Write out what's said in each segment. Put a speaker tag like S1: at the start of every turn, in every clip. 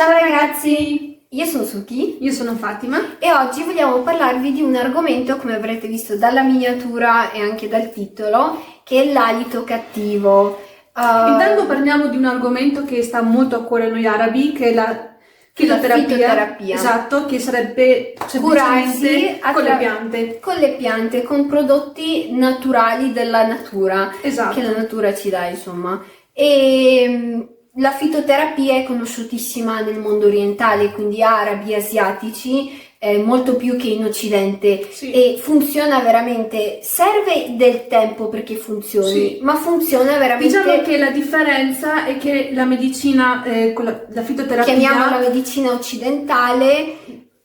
S1: Ciao ragazzi, io sono Suki.
S2: Io sono Fatima
S1: e oggi vogliamo parlarvi di un argomento, come avrete visto dalla miniatura e anche dal titolo, che è l'alito cattivo.
S2: Intanto parliamo di un argomento che sta molto a cuore a noi arabi, che è la
S1: fitoterapia.
S2: Esatto, che sarebbe
S1: curarsi
S2: con le piante.
S1: Con le piante, con prodotti naturali della natura,
S2: esatto,
S1: che la natura ci dà, insomma. E la fitoterapia è conosciutissima nel mondo orientale, quindi arabi, asiatici, molto più che in Occidente,
S2: sì.
S1: E funziona veramente, serve del tempo perché funzioni,
S2: sì.
S1: ma funziona veramente.
S2: Diciamo che la differenza è che la medicina, con la fitoterapia,
S1: chiamiamola medicina occidentale,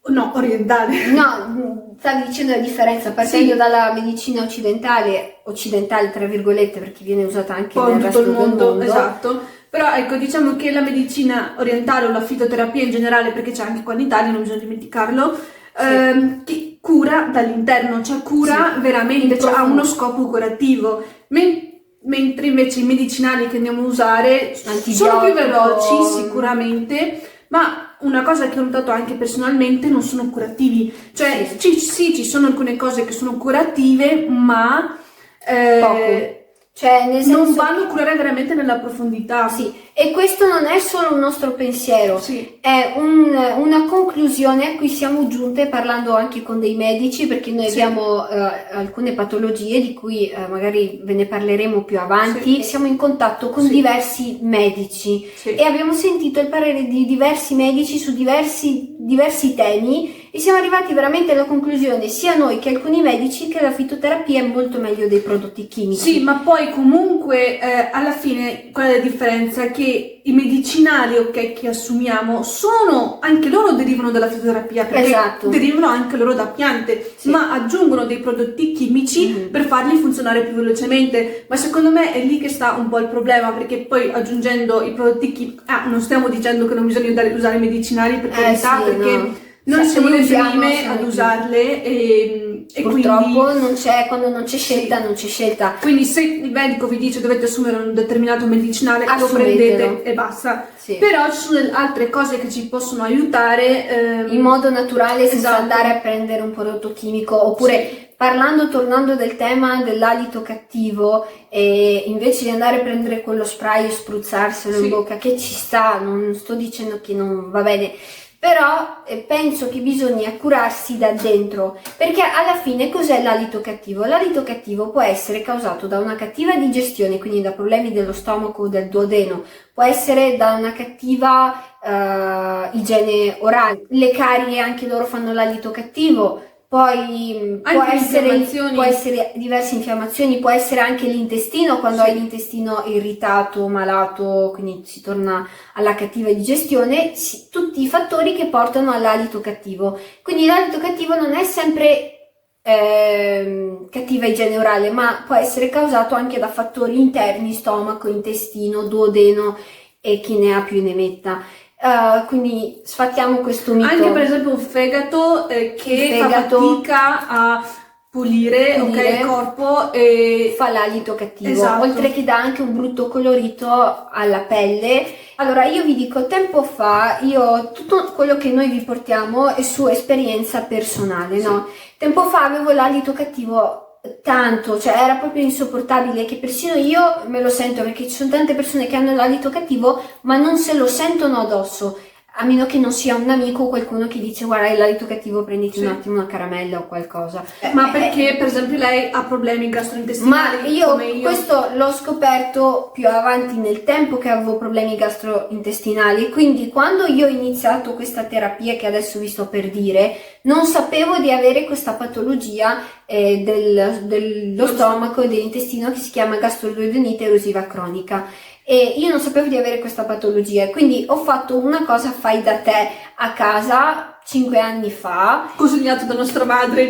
S2: no, orientale.
S1: No, stavi dicendo la differenza, partendo dalla medicina occidentale tra virgolette, perché viene usata anche nel resto del mondo.
S2: Esatto. Però ecco, diciamo che la medicina orientale o la fitoterapia in generale, perché c'è anche qua in Italia, non bisogna dimenticarlo, che cura dall'interno, cioè cura veramente, cioè ha uno scopo curativo. Mentre invece i medicinali che andiamo a usare sono più veloci sicuramente, ma una cosa che ho notato anche personalmente, non sono curativi. Cioè ci sono alcune cose che sono curative, ma
S1: poco. Cioè, nel senso
S2: non vanno a curare veramente nella profondità.
S1: Sì, e questo non è solo un nostro pensiero,
S2: sì.
S1: È una conclusione a cui siamo giunte parlando anche con dei medici, perché noi abbiamo alcune patologie di cui magari ve ne parleremo più avanti. Siamo in contatto con diversi medici e abbiamo sentito il parere di diversi medici su diversi temi, e siamo arrivati veramente alla conclusione, sia noi che alcuni medici, che la fitoterapia è molto meglio dei prodotti chimici.
S2: Sì, ma poi comunque alla fine qual è la differenza? Che i medicinali che assumiamo sono, anche loro derivano dalla fitoterapia, perché derivano anche loro da piante, ma aggiungono dei prodotti chimici per farli funzionare più velocemente. Ma secondo me è lì che sta un po' il problema, perché poi aggiungendo i prodotti chimici, non stiamo dicendo che non bisogna usare i medicinali per carità, perché noi siamo le prime ad usarle e
S1: purtroppo
S2: quindi
S1: quando non c'è scelta non c'è scelta.
S2: Quindi se il medico vi dice dovete assumere un determinato medicinale, lo prendete e basta. Però ci sono altre cose che ci possono aiutare
S1: in modo naturale, senza andare a prendere un prodotto chimico, oppure tornando del tema dell'alito cattivo, invece di andare a prendere quello spray e spruzzarselo in bocca, che ci sta, non sto dicendo che non va bene, però penso che bisogna curarsi da dentro, perché alla fine cos'è l'alito cattivo? L'alito cattivo può essere causato da una cattiva digestione, quindi da problemi dello stomaco o del duodeno, può essere da una cattiva igiene orale, le carie anche loro fanno l'alito cattivo. Poi può essere diverse infiammazioni, può essere anche l'intestino, quando hai l'intestino irritato, malato, quindi si torna alla cattiva digestione, tutti i fattori che portano all'alito cattivo. Quindi l'alito cattivo non è sempre cattiva igiene orale, ma può essere causato anche da fattori interni, stomaco, intestino, duodeno e chi ne ha più ne metta. Quindi sfattiamo questo mito.
S2: Anche per esempio un fegato che fa fatica a pulire. Il corpo e
S1: fa l'alito cattivo, oltre che dà anche un brutto colorito alla pelle. Allora io vi dico, tempo fa, tutto quello che noi vi portiamo è su esperienza personale, no? Tempo fa avevo l'alito cattivo tanto, cioè era proprio insopportabile, che persino io me lo sento, perché ci sono tante persone che hanno l'alito cattivo ma non se lo sentono addosso, a meno che non sia un amico o qualcuno che dice guarda hai l'alito cattivo, prenditi un attimo una caramella o qualcosa.
S2: Ma perché per esempio lei ha problemi gastrointestinali?
S1: Ma io questo l'ho scoperto più avanti nel tempo, che avevo problemi gastrointestinali, quindi quando io ho iniziato questa terapia che adesso vi sto per dire, non sapevo di avere questa patologia dello stomaco e dell'intestino, che si chiama gastroduodenite erosiva cronica. E io non sapevo di avere questa patologia, quindi ho fatto una cosa fai da te a casa 5 anni fa,
S2: consigliata da nostra madre,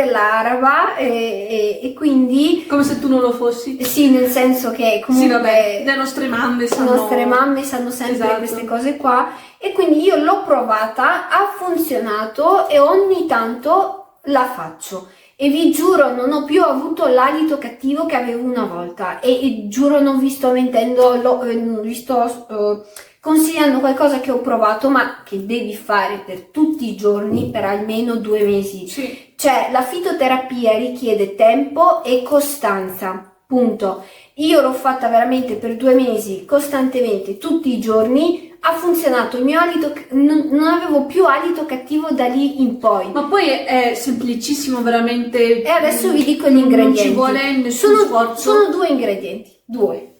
S1: l'araba, e quindi
S2: come se tu non lo fossi.
S1: Sì, nel senso che comunque
S2: le nostre mamme sanno
S1: sempre queste cose qua, e quindi io l'ho provata, ha funzionato e ogni tanto la faccio. E vi giuro, non ho più avuto l'alito cattivo che avevo una volta, e giuro non vi sto mentendo, consigliando qualcosa che ho provato ma che devi fare per tutti i giorni per almeno 2 mesi.
S2: Sì.
S1: Cioè la fitoterapia richiede tempo e costanza, punto. Io l'ho fatta veramente per 2 mesi, costantemente, tutti i giorni. Ha funzionato, il mio alito, non avevo più alito cattivo da lì in poi.
S2: Ma poi è semplicissimo veramente.
S1: E adesso vi dico gli ingredienti.
S2: Non ci vuole nessun sforzo.
S1: Sono 2 ingredienti, 2.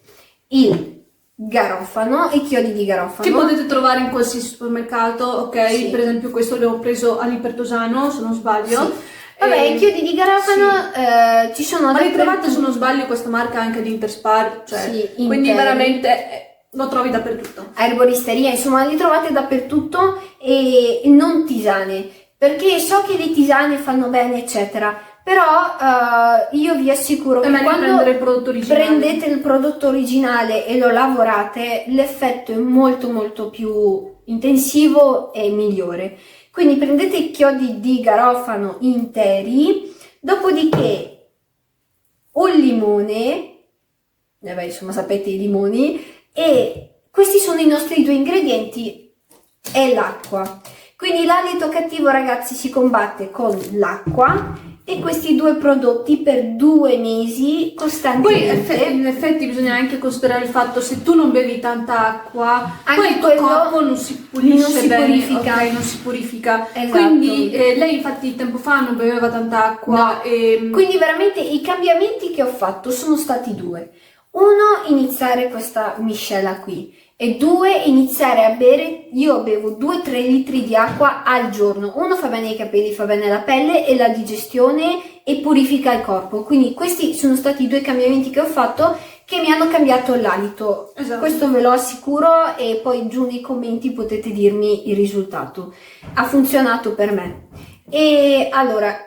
S1: Il garofano, i chiodi di garofano.
S2: Che potete trovare in qualsiasi supermercato, ok?
S1: Sì.
S2: Per esempio questo l'ho preso all'Ipertosano, se non sbaglio.
S1: Sì. Vabbè, i chiodi di garofano ci sono.
S2: Ma li trovate, se non sbaglio, questa marca anche di Interspar, cioè,
S1: sì,
S2: quindi veramente lo trovi dappertutto.
S1: A erboristeria, insomma, li trovate dappertutto e non tisane, perché so che le tisane fanno bene, eccetera, però io vi assicuro che quando prendete il prodotto originale e lo lavorate, l'effetto è molto molto più intensivo e migliore. Quindi prendete i chiodi di garofano interi, dopodiché un limone, insomma sapete i limoni, e questi sono i nostri 2 ingredienti e l'acqua. Quindi l'alito cattivo, ragazzi, si combatte con l'acqua e questi 2 prodotti per 2 mesi costantemente.
S2: Poi in effetti bisogna anche considerare il fatto, se tu non bevi tanta acqua,
S1: anche
S2: poi il tuo corpo non si pulisce bene,
S1: purifica.
S2: Okay, non si purifica.
S1: Esatto.
S2: Quindi lei infatti tempo fa non beveva tanta acqua.
S1: No. Quindi veramente i cambiamenti che ho fatto sono stati 2. 1, iniziare questa miscela qui, e 2, iniziare a bere. Io bevo 2-3 litri di acqua al giorno. 1 fa bene ai capelli, fa bene alla pelle e la digestione e purifica il corpo. Quindi questi sono stati i 2 cambiamenti che ho fatto che mi hanno cambiato l'alito.
S2: Esatto.
S1: Questo ve lo assicuro, e poi giù nei commenti potete dirmi il risultato. Ha funzionato per me. E allora,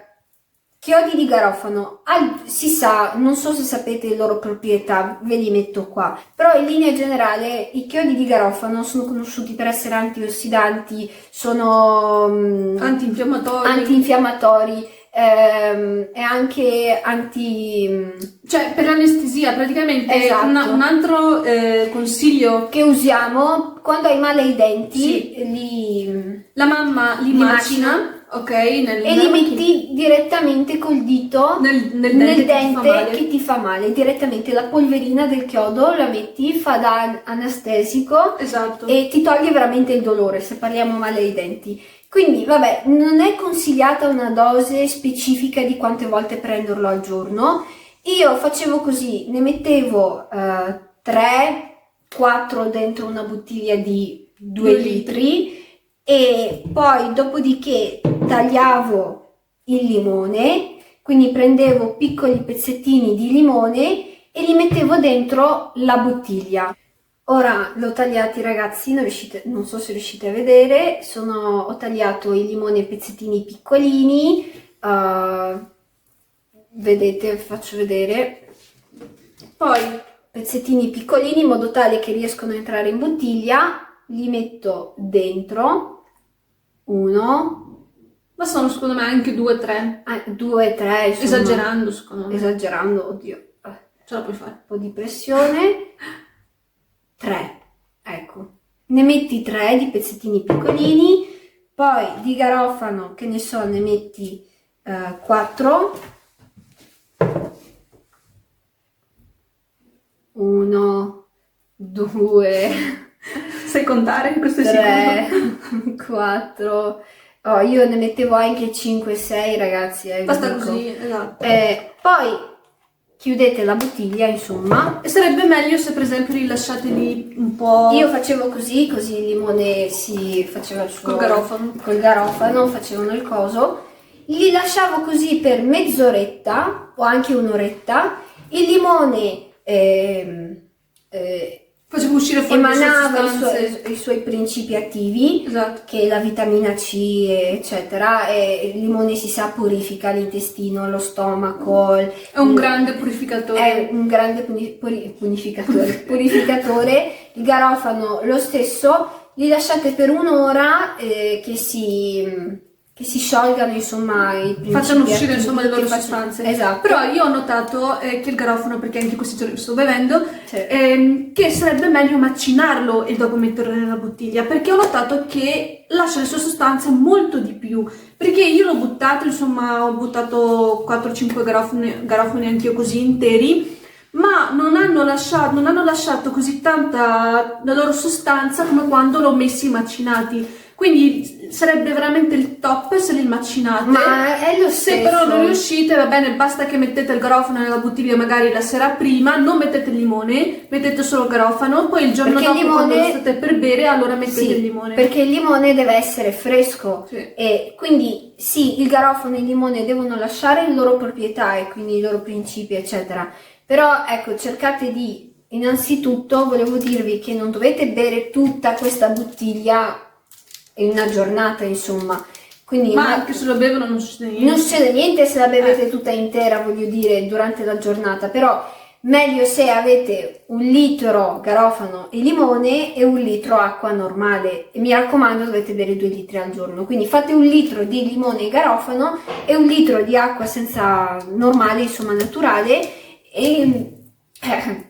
S1: chiodi di garofano, si sa, non so se sapete le loro proprietà, ve li metto qua, però in linea generale i chiodi di garofano sono conosciuti per essere antiossidanti, sono antinfiammatori e anche
S2: cioè per l'anestesia praticamente.
S1: Esatto.
S2: Un altro consiglio
S1: che usiamo quando hai male ai denti,
S2: sì. La mamma li macina. Ok,
S1: e li metti direttamente col dito nel dente che ti fa male. Direttamente la polverina del chiodo la metti, fa da anestesico.
S2: Esatto.
S1: E ti toglie veramente il dolore se parliamo male ai denti. Quindi vabbè, non è consigliata una dose specifica di quante volte prenderlo al giorno. Io facevo così, ne mettevo 3-4 dentro una bottiglia di 2 litri. E poi dopodiché tagliavo il limone, quindi prendevo piccoli pezzettini di limone e li mettevo dentro la bottiglia. Ora l'ho tagliati, ragazzi, non so se riuscite a vedere, ho tagliato il limone in pezzettini piccolini, vedete, faccio vedere, poi pezzettini piccolini in modo tale che riescono a entrare in bottiglia, li metto dentro. 1,
S2: ma sono secondo me anche 2-3.
S1: 2-3, insomma.
S2: Esagerando, secondo me.
S1: Esagerando, oddio.
S2: Ce la puoi fare.
S1: Un po' di pressione. 3, ecco. Ne metti 3 di pezzettini piccolini, poi di garofano, che ne so, ne metti 4. 1, 2...
S2: Sai contare? Questo è
S1: 3, 4, io ne mettevo anche 5-6, ragazzi.
S2: Basta così, esatto.
S1: Poi chiudete la bottiglia, insomma.
S2: E sarebbe meglio se per esempio li lasciate lì un po'.
S1: Io facevo così il limone si faceva il suo.
S2: Col
S1: garofano facevano il coso. Li lasciavo così per mezz'oretta o anche un'oretta. Il limone
S2: facevo uscire fuori
S1: emanava i suoi principi attivi,
S2: esatto,
S1: che è la vitamina C, eccetera, e il limone si sa purifica l'intestino, lo stomaco.
S2: È un grande purificatore.
S1: È un grande purificatore. Il garofano lo stesso. Li lasciate per un'ora che si che si sciolgano insomma i principi
S2: facciano uscire
S1: attivi,
S2: insomma le loro
S1: che
S2: sostanze.
S1: Esatto.
S2: Però io ho notato che il garofano, perché anche questi giorni lo sto bevendo,
S1: Sì.
S2: che sarebbe meglio macinarlo e dopo metterlo nella bottiglia, perché ho notato che lascia le sue sostanze molto di più. Perché io l'ho buttato, insomma, ho buttato 4-5 garofani anch'io così interi, ma non hanno lasciato così tanta la loro sostanza come quando l'ho messi macinati. Quindi sarebbe veramente il top se li macinate.
S1: Ma è lo
S2: Se
S1: stesso.
S2: però non riuscite, va bene, basta che mettete il garofano nella bottiglia magari la sera prima, non mettete il limone, mettete solo il garofano, poi il giorno
S1: Perché
S2: dopo
S1: il limone...
S2: quando lo state per bere, allora mettete
S1: Sì,
S2: il limone.
S1: perché il limone deve essere fresco,
S2: Sì.
S1: e quindi sì, il garofano e il limone devono lasciare le loro proprietà e quindi i loro principi, eccetera. Però ecco, cercate di, innanzitutto, volevo dirvi che non dovete bere tutta questa bottiglia in una giornata, insomma. Quindi
S2: Ma anche se lo bevono non succede niente.
S1: non succede niente se la bevete tutta intera, voglio dire, durante la giornata, però meglio se avete 1 litro garofano e limone e 1 litro acqua normale. E mi raccomando, dovete bere 2 litri al giorno. Quindi fate 1 litro di limone e garofano e 1 litro di acqua senza normale, insomma naturale, e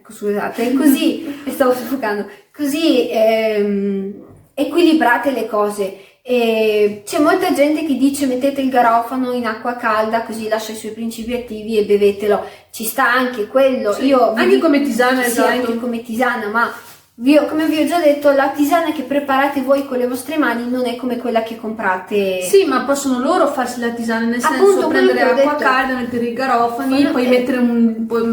S1: scusate, così mi stavo soffocando, così equilibrate le cose. E c'è molta gente che dice mettete il garofano in acqua calda così lascia i suoi principi attivi e bevetelo. Ci sta anche quello.
S2: Sì,
S1: Io
S2: anche come tisana,
S1: sì,
S2: esatto.
S1: anche come tisana, ma come vi ho già detto, la tisana che preparate voi con le vostre mani non è come quella che comprate.
S2: Sì, ma possono loro farsi la tisana, nel
S1: Appunto,
S2: senso prendere
S1: quello che ho
S2: acqua
S1: detto.
S2: calda, mettere i garofani, poi mettere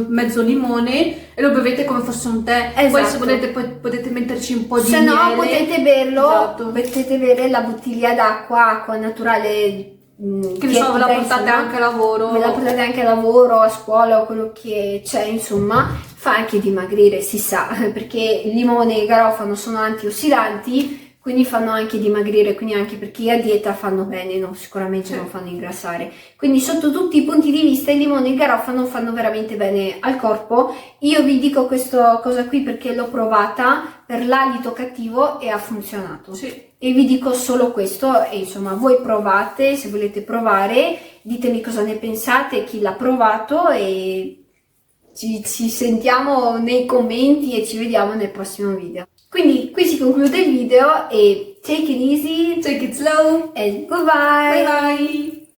S2: mezzo limone e lo bevete come fosse un tè. Poi
S1: Esatto.
S2: se volete potete metterci un po' di
S1: Se
S2: miele.
S1: no potete berlo,
S2: Esatto.
S1: potete bere la bottiglia d'acqua, acqua naturale,
S2: Che ne so, ve la
S1: tiepida,
S2: portate
S1: insomma.
S2: anche a lavoro.
S1: Ve la portate anche a lavoro, a scuola o quello che c'è, insomma, fa anche dimagrire, si sa, perché il limone e il garofano sono antiossidanti, quindi fanno anche dimagrire, quindi anche per chi è a dieta fanno bene, no? Sicuramente non fanno ingrassare. Quindi sotto tutti i punti di vista il limone e il garofano fanno veramente bene al corpo. Io vi dico questa cosa qui perché l'ho provata per l'alito cattivo e ha funzionato.
S2: Sì.
S1: E vi dico solo questo, e insomma voi provate, se volete provare, ditemi cosa ne pensate, chi l'ha provato, e ci sentiamo nei commenti e ci vediamo nel prossimo video. Quindi qui si conclude il video e take it easy,
S2: Take it slow
S1: and goodbye!
S2: Bye bye.